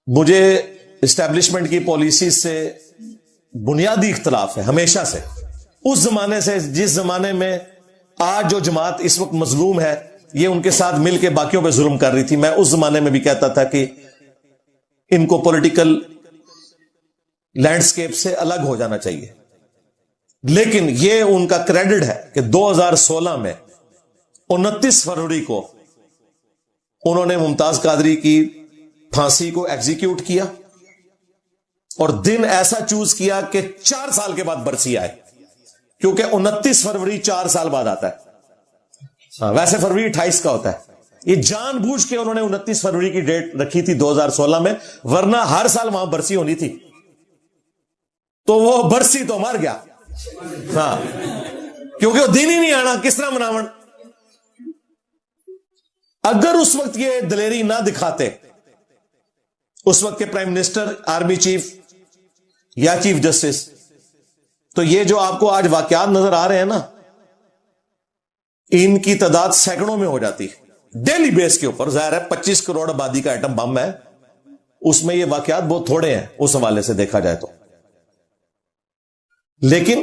مجھے اسٹیبلشمنٹ کی پالیسی سے بنیادی اختلاف ہے ہمیشہ سے، اس زمانے سے جس زمانے میں آج جو جماعت اس وقت مظلوم ہے یہ ان کے ساتھ مل کے باقیوں پہ ظلم کر رہی تھی. میں اس زمانے میں بھی کہتا تھا کہ ان کو پولیٹیکل لینڈسکیپ سے الگ ہو جانا چاہیے، لیکن یہ ان کا کریڈٹ ہے کہ 2016 میں 29 فروری کو انہوں نے ممتاز قادری کی پھانسی کو ایگزیکیوٹ کیا اور دن ایسا چوز کیا کہ 4 سال کے بعد برسی آئے، کیونکہ 29 فروری 4 سال بعد آتا ہے. ویسے فروری 28 کا ہوتا ہے. یہ جان بوجھ کے انہوں نے 29 فروری کی ڈیٹ رکھی تھی 2016 میں، ورنہ ہر سال وہاں برسی ہونی تھی. تو وہ برسی تو مر گیا، ہاں، کیونکہ وہ دن ہی نہیں آنا، کس طرح مناون. اگر اس وقت یہ دلیری نہ دکھاتے اس وقت کے پرائم منسٹر، آرمی چیف یا چیف جسٹس، تو یہ جو آپ کو آج واقعات نظر آ رہے ہیں نا، ان کی تعداد سینکڑوں میں ہو جاتی ڈیلی بیس کے اوپر. ظاہر ہے 25 کروڑ آبادی کا ایٹم بم ہے، اس میں یہ واقعات بہت تھوڑے ہیں اس حوالے سے دیکھا جائے تو. لیکن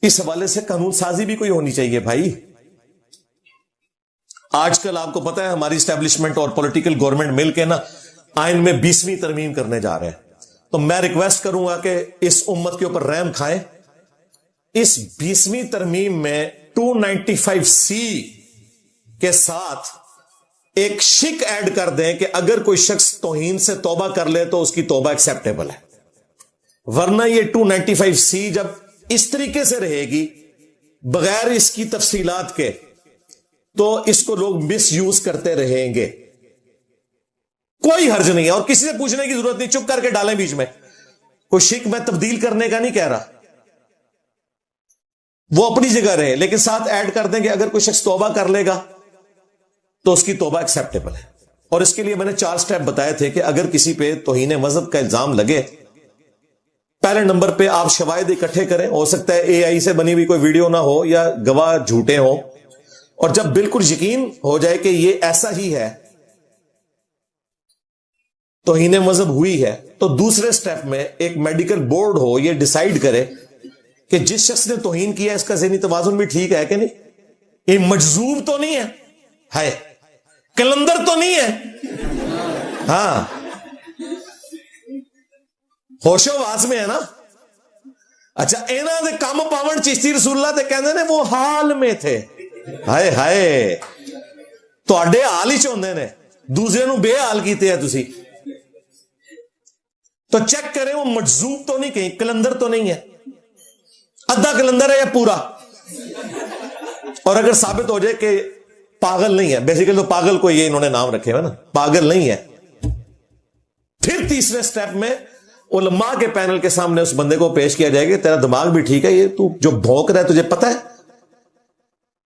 اس حوالے سے قانون سازی بھی کوئی ہونی چاہیے بھائی. آج کل آپ کو پتا ہے ہماری اسٹیبلشمنٹ اور پولیٹیکل گورنمنٹ مل کے نا آئین میں 20ویں ترمیم کرنے جا رہے ہیں. تو میں ریکویسٹ کروں گا کہ اس امت کے اوپر رحم کھائیں. اس 20ویں ترمیم میں 295C کے ساتھ ایک شک ایڈ کر دیں کہ اگر کوئی شخص توہین سے توبہ کر لے تو اس کی توبہ ایکسیپٹیبل ہے. ورنہ یہ 295C جب اس طریقے سے رہے گی بغیر اس کی تفصیلات کے تو اس کو لوگ مس یوز کرتے رہیں گے. کوئی حرج نہیں ہے اور کسی سے پوچھنے کی ضرورت نہیں، چپ کر کے ڈالیں بیچ میں. کوئی شک میں تبدیل کرنے کا نہیں کہہ رہا، وہ اپنی جگہ رہے، لیکن ساتھ ایڈ کر دیں کہ اگر کوئی شخص توبہ کر لے گا تو اس کی توبہ ایکسیپٹیبل ہے. اور اس کے لیے میں نے 4 سٹیپ بتائے تھے کہ اگر کسی پہ توہین مذہب کا الزام لگے، پہلے نمبر پہ آپ شواہد اکٹھے کریں. ہو سکتا ہے AI سے بنی ہوئی کوئی ویڈیو نہ ہو یا گواہ جھوٹے ہوں، اور جب بالکل یقین ہو جائے کہ یہ ایسا ہی ہے، توہین مذہب ہوئی ہے، تو دوسرے سٹیپ میں ایک میڈیکل بورڈ ہو، یہ ڈیسائیڈ کرے کہ جس شخص نے توہین کیا اس کا ذہنی توازن بھی ٹھیک ہے کہ نہیں. یہ مجذوب تو نہیں ہے، کلندر تو نہیں ہے، ہاں ہوش و واس میں ہے نا. اچھا انہاں دے کم پاون چشتی رسول اللہ تے کہندے نے وہ حال میں تھے. ہائے ہائے، تواڈے حال ہی چوندے نے، دوسرے نو بے حال کیتے ہیں تسی. تو چیک کریں وہ مجذوب تو نہیں، کہیں کلندر تو نہیں ہے، ادھا کلندر ہے یا پورا. اور اگر ثابت ہو جائے کہ پاگل نہیں ہے، بیسیکلی تو پاگل کو یہ انہوں نے نام رکھے ہوئے نا، پاگل نہیں ہے، پھر تیسرے سٹیپ میں علماء کے پینل کے سامنے اس بندے کو پیش کیا جائے گا. تیرا دماغ بھی ٹھیک ہے، یہ تو جو بھونک رہا ہے تجھے پتا ہے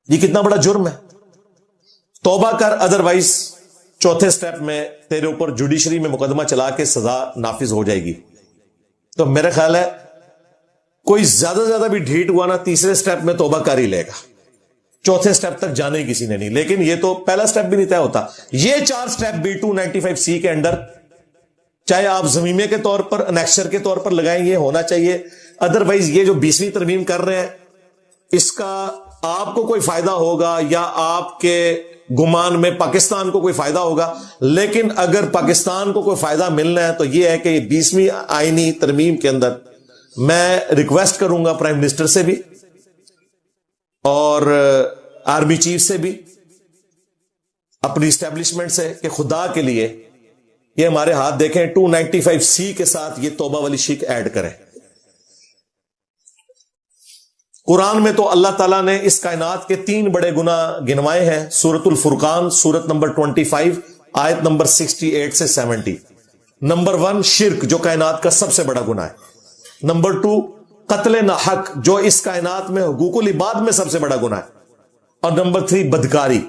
یہ کتنا بڑا جرم ہے، توبہ کر، ادروائز چوتھے سٹیپ میں تیرے اوپر جوڈیشری میں مقدمہ چلا کے سزا نافذ ہو جائے گی. تو میرا خیال ہے کوئی زیادہ سے زیادہ بھی ڈھیٹ ہوا نا تیسرے سٹیپ میں توبہ کر ہی لے گا. چوتھے سٹیپ تک جانے ہی کسی نے نہیں، لیکن یہ تو پہلا سٹیپ بھی نہیں طے ہوتا. یہ 4 سٹیپ بھی 295C کے اندر، چاہے آپ زمیمے کے طور پر، انیکشر کے طور پر لگائیں، یہ ہونا چاہیے. ادروائز یہ جو 20ویں ترمیم کر رہے ہیں اس کا آپ کو کوئی فائدہ ہوگا یا آپ کے گمان میں پاکستان کو کوئی فائدہ ہوگا، لیکن اگر پاکستان کو کوئی فائدہ ملنا ہے تو یہ ہے کہ 20ویں آئینی ترمیم کے اندر میں ریکویسٹ کروں گا پرائم منسٹر سے بھی اور آرمی چیف سے بھی، اپنی اسٹیبلشمنٹ سے، کہ خدا کے لیے یہ ہمارے ہاتھ دیکھیں، 295C کے ساتھ یہ توبہ والی شک ایڈ کریں. قرآن میں تو اللہ تعالیٰ نے اس کائنات کے 3 بڑے گناہ گنوائے ہیں. سورۃ الفرقان، سورت نمبر 25، آیت نمبر 68 سے 70. نمبر 1 شرک، جو کائنات کا سب سے بڑا گناہ ہے. نمبر 2 قتل نہ حق، جو اس کائنات میں حقوق العباد میں سب سے بڑا گناہ ہے. اور نمبر 3 بدکاری.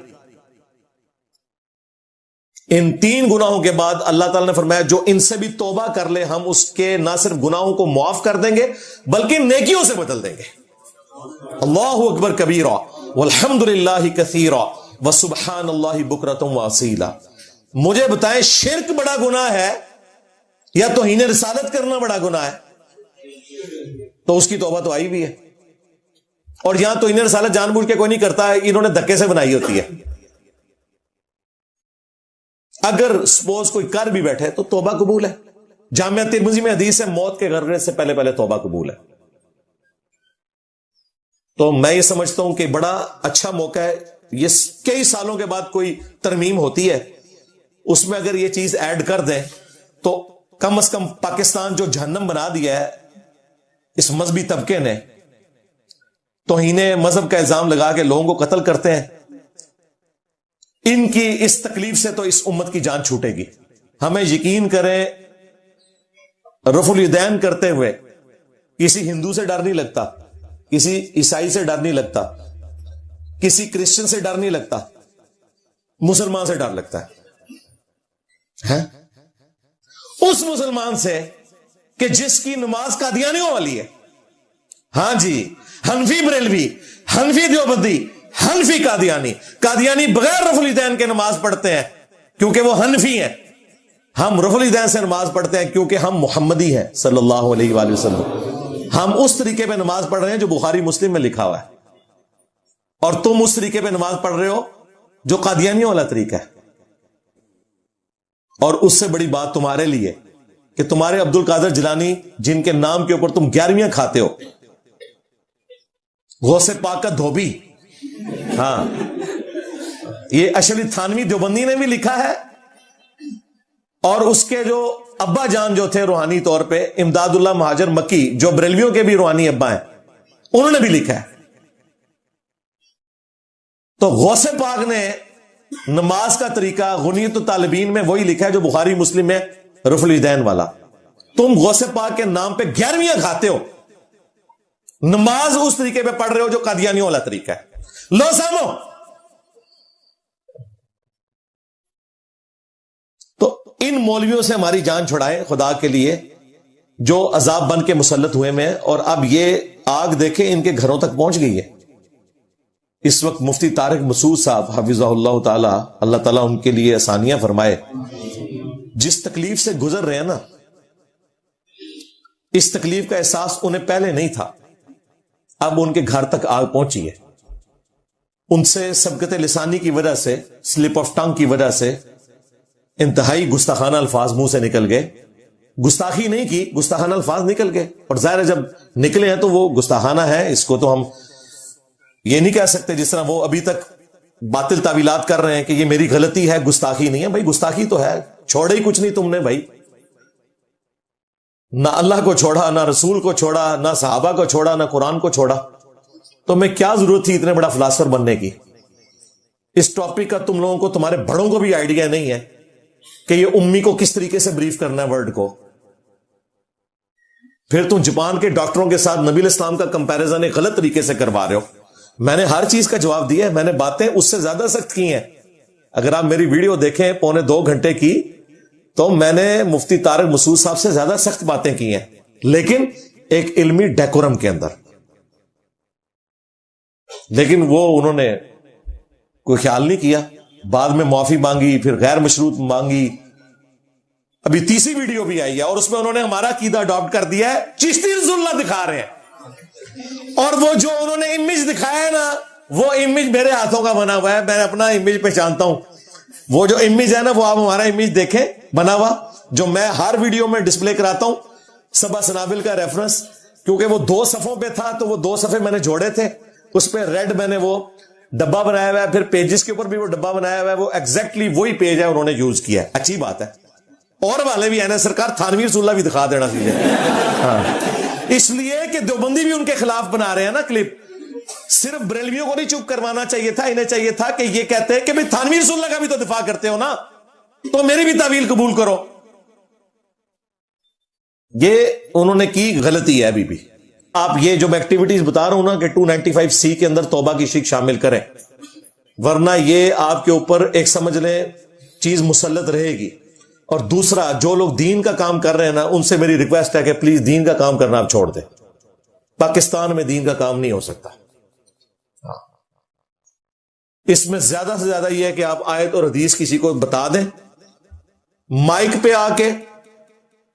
ان 3 گناہوں کے بعد اللہ تعالیٰ نے فرمایا جو ان سے بھی توبہ کر لے ہم اس کے نہ صرف گناہوں کو معاف کر دیں گے بلکہ نیکیوں سے بدل دیں گے. اللہ اکبر کبیرہ والحمد للہ کثیرہ وسبحان اللہ بکرۃ واصیلا. مجھے بتائیں شرک بڑا گناہ ہے یا توہین رسالت کرنا بڑا گناہ ہے تو اس کی توبہ تو آئی بھی ہے. اور یہاں توہین رسالت جان بوجھ کے کوئی نہیں کرتا ہے, انہوں نے دھکے سے بنائی ہوتی ہے. اگر سپوز کوئی کر بھی بیٹھے تو توبہ قبول ہے. جامعہ ترمذی میں حدیث ہے موت کے غرغرے سے پہلے پہلے توبہ قبول ہے. تو میں یہ سمجھتا ہوں کہ بڑا اچھا موقع ہے. یہ کئی سالوں کے بعد کوئی ترمیم ہوتی ہے, اس میں اگر یہ چیز ایڈ کر دیں تو کم از کم پاکستان جو جہنم بنا دیا ہے اس مذہبی طبقے نے, توہین مذہب کا الزام لگا کے لوگوں کو قتل کرتے ہیں, ان کی اس تکلیف سے تو اس امت کی جان چھوٹے گی. ہمیں یقین کریں, رفع الیدین کرتے ہوئے کسی ہندو سے ڈر نہیں لگتا, کسی عیسائی سے ڈر نہیں لگتا, کسی کرسچن سے ڈر نہیں لگتا, مسلمان سے ڈر لگتا ہے. اس مسلمان سے کہ جس کی نماز قادیانیوں والی ہے. ہاں جی, حنفی بریلوی, حنفی دیوبندی, حنفی قادیانی بغیر رفع الیدین کے نماز پڑھتے ہیں کیونکہ وہ حنفی ہیں. ہم رفع الیدین سے نماز پڑھتے ہیں کیونکہ ہم محمدی ہیں صلی اللہ علیہ وآلہ وسلم. ہم اس طریقے پہ نماز پڑھ رہے ہیں جو بخاری مسلم میں لکھا ہوا ہے, اور تم اس طریقے پہ نماز پڑھ رہے ہو جو قادیانیوں والا طریقہ ہے. اور اس سے بڑی بات تمہارے لیے کہ تمہارے عبد القادر جیلانی جن کے نام کے اوپر تم 11ویں کھاتے ہو, غوث پاک کا دھوبی, ہاں یہ اشرف تھانوی دیوبندی نے بھی لکھا ہے, اور اس کے جو ابا جان جو تھے روحانی طور پہ امداد اللہ مہاجر مکی جو بریلویوں کے بھی روحانی ابا ہیں, انہوں نے بھی لکھا ہے. تو غوث پاک نے نماز کا طریقہ غنیت الطالبین میں وہی لکھا ہے جو بخاری مسلم میں رفع الیدین والا. تم غوث پاک کے نام پہ 11ویں کھاتے ہو, نماز اس طریقے پہ پڑھ رہے ہو جو قادیانیوں والا طریقہ ہے. لو سامو. تو ان مولویوں سے ہماری جان چھڑائے خدا کے لیے جو عذاب بن کے مسلط ہوئے میں, اور اب یہ آگ دیکھیں ان کے گھروں تک پہنچ گئی ہے. اس وقت مفتی طارق مسعود صاحب حفظہ اللہ تعالی, اللہ تعالیٰ ان کے لیے آسانیاں فرمائے, جس تکلیف سے گزر رہے ہیں نا, اس تکلیف کا احساس انہیں پہلے نہیں تھا, اب ان کے گھر تک آگ پہنچی ہے. ان سے سبقت لسانی کی وجہ سے, سلپ آف ٹنگ کی وجہ سے انتہائی گستاخانہ الفاظ منہ سے نکل گئے. گستاخی نہیں کی, گستاخانہ الفاظ نکل گئے, اور ظاہر ہے جب نکلے ہیں تو وہ گستاخانہ ہے. اس کو تو ہم یہ نہیں کہہ سکتے جس طرح وہ ابھی تک باطل تعویلات کر رہے ہیں کہ یہ میری غلطی ہے, گستاخی نہیں ہے. بھائی گستاخی تو ہے, چھوڑے ہی کچھ نہیں تم نے بھائی. نہ اللہ کو چھوڑا, نہ رسول کو چھوڑا, نہ صحابہ کو چھوڑا, نہ قرآن کو چھوڑا. تو میں کیا ضرورت تھی اتنے بڑا فلاسفر بننے کی. اس ٹاپک کا تم لوگوں کو, تمہارے بڑوں کو بھی آئیڈیا نہیں ہے کہ یہ امی کو کس طریقے سے بریف کرنا ہے ورڈ کو. پھر تم جاپان کے ڈاکٹروں کے ساتھ نبی الاسلام کا کمپیریزن ایک غلط طریقے سے کروا رہے ہو. میں نے ہر چیز کا جواب دیا ہے, میں نے باتیں اس سے زیادہ سخت کی ہیں. اگر آپ میری ویڈیو دیکھیں 2.25 گھنٹے کی, تو میں نے مفتی طارق مسعود صاحب سے زیادہ سخت باتیں کی ہیں, لیکن ایک علمی ڈیکورم کے اندر. لیکن وہ انہوں نے کوئی خیال نہیں کیا, بعد میں معافی مانگی, پھر غیر مشروط مانگی. ابھی تیسری ویڈیو بھی آئی ہے اور اس میں انہوں نے ہمارا عقیدہ اڈاپٹ کر دیا ہے, چشتی رسول اللہ دکھا رہے ہیں. اور وہ جو انہوں نے امیج دکھایا ہے نا, وہ امیج میرے ہاتھوں کا بنا ہوا ہے, میں اپنا امیج پہچانتا ہوں. وہ جو امیج ہے نا, وہ آپ ہمارا امیج دیکھیں بنا ہوا, جو میں ہر ویڈیو میں ڈسپلے کراتا ہوں, سبا سنابل کا ریفرنس, کیونکہ وہ 2 صفوں پہ تھا تو وہ 2 صفحے میں نے جوڑے تھے, اس پہ ریڈ میں نے وہ ڈبا بنایا ہوا ہے, پھر پیجز کے اوپر بھی وہ ڈبا بنایا ہوا ہے, وہ ایگزیکٹلی وہی پیج ہے انہوں نے یوز کیا ہے. اچھی بات ہے. اور والے بھی ہیں سرکار, تھانوی رسول اللہ بھی دکھا دینا چاہیے. ہاں, اس لیے کہ دیوبندی بھی ان کے خلاف بنا رہے ہیں نا کلپ. صرف بریلویوں کو نہیں چپ کروانا چاہیے تھا, انہیں چاہیے تھا کہ یہ کہتے ہیں کہ بھئی تھانوی رسول اللہ کا بھی تو دفاع کرتے ہو نا, تو میری بھی تعویل قبول کرو. یہ انہوں نے کی غلطی ہے ابھی بھی. آپ یہ جو میں ایکٹیویٹیز بتا رہا ہوں نا کہ 295C کے اندر توبہ کی شک شامل کریں, ورنہ یہ آپ کے اوپر ایک سمجھ لیں چیز مسلط رہے گی. اور دوسرا, جو لوگ دین کا کام کر رہے ہیں نا, ان سے میری ریکویسٹ ہے کہ پلیز دین کا کام کرنا آپ چھوڑ دیں. پاکستان میں دین کا کام نہیں ہو سکتا. اس میں زیادہ سے زیادہ یہ ہے کہ آپ آیت اور حدیث کسی کو بتا دیں مائک پہ آ کے